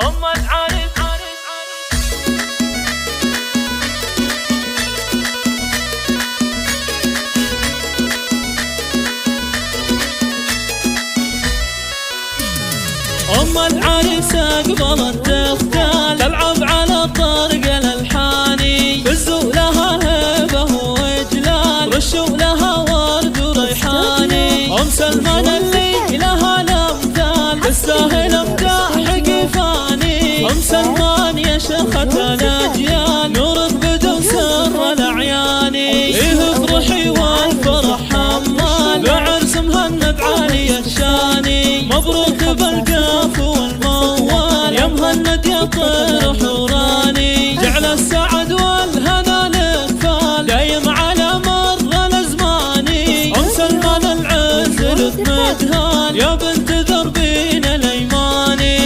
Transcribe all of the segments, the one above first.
أم العريس أم العريس أقبلت تختال تلعب على طرق الألحاني فزوا لها هيبة وإجلال رشوا لها ورد وريحاني أم سلمان اللي لها الأمثال تستاهل أمداح كفاني أم سلمان يا شيخة الأجيال نورك بدو سر الأعياني إيه افرحي والفرح حمال بعرس مهند عالي الشاني مبروك بالقاف والموال يا مهند يا طير حوراني جعل السعد والهنا للأطفال دايم على مر الأزماني أم سلمان العز لك مدهان يا بنت دربين الأيماني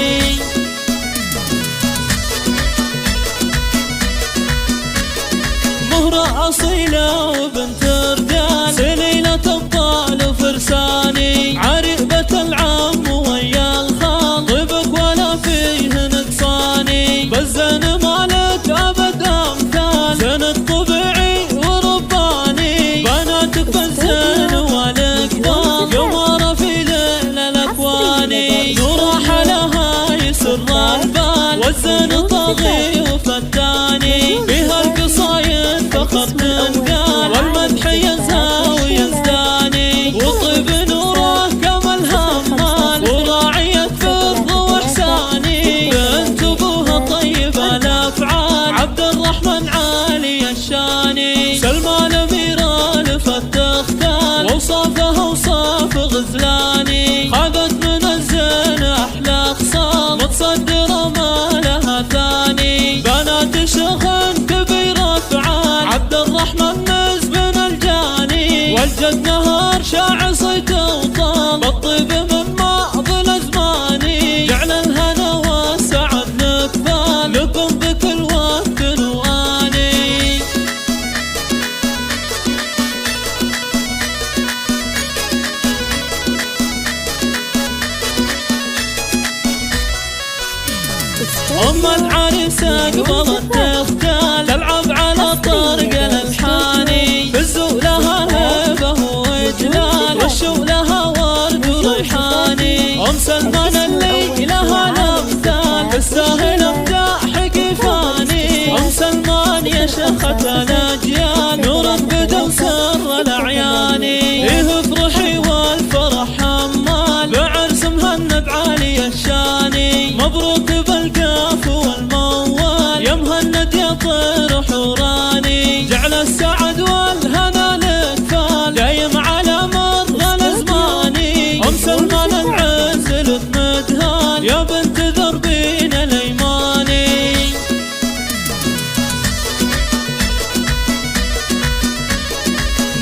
مهرة أصيلة وبنت رجال سليلة أبطال وفرساني عريبة العم ويا الخال طيبك ولا فيه نقصاني بالزين مالك أبد أمثال زين طبيعي ورباني بناتك بالزين والإقبال قمر في ليل الأكواني نور لها يسر البال والزين طاغي وفتاني فيها القصايد فخر تنقال والمدح يزهى ويزداني وطيب نوره كمل همال وراعية فض وإحساني بنت أبوها طيب الأفعال عبد الرحمن عالي الشاني سلمان أميرة لفت تختال وأوصافها أوصاف غزلاني خذت من الزين أحلى خصال متصدرة ما لها ثاني بنات شيخ كبير أفعال عبد الرحمن نزبن الجاني والجد نهار شاع صيته وطام بالطيب من ماضي الأزماني جعل الهنا والسعد نكفال لكم بكل وقت وآني أم العريس أقبلت تختال تلعب على طرق الألحاني فزوا لها هيبة وإجلال رشوا لها ورد وريحاني أم سلمان اللي لها الأمثال تستاهل أمداح كفاني أم سلمان يا شيخة الأجيال نورك بدو سر الأعياني إيه افرحي والفرح حمال بعرس مهند عالي الشاني مبروك بالقاف والموال يا مهند يا طير حوراني جعل السعد والهنا للأطفال دايم على مر الأزماني أم سلمان العز لك مدهان يا بنت دربين الأيماني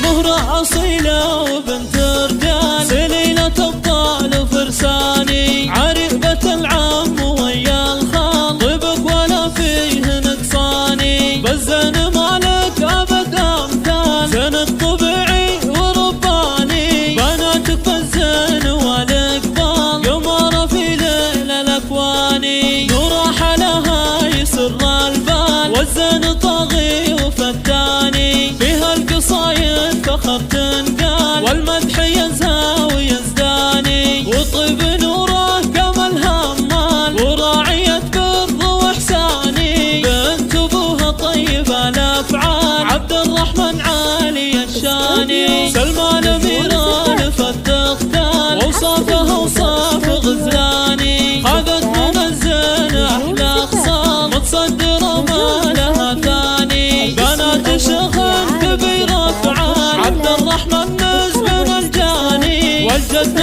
مهرة أصيلة وبنت رجال سليلة أبطال وفرساني عريبة العم ويا الخال طيبك ولا فيه نقصاني بالزين مالك أبد أمثال زين طبيعي ورباني بناتك بالزين والإقبال قمر في ليل الأكواني نور لها يسر البال والزين طاغي وفتاني فيها القصايد فخر تنقال والمدح يزهى ويزداني وطيب نوره كمل همال وراعية بر وإحساني بنت أبوها طيب الأفعال عبد الرحمن عالي الشاني سلمان أميرة لفت تختال وأوصافها أوصاف غزلاني خذت من الزين أحلى خصال متصدرة ما لها ثاني بنات شيخ كبير أفعال عبد الرحمن نزبن الجاني والجد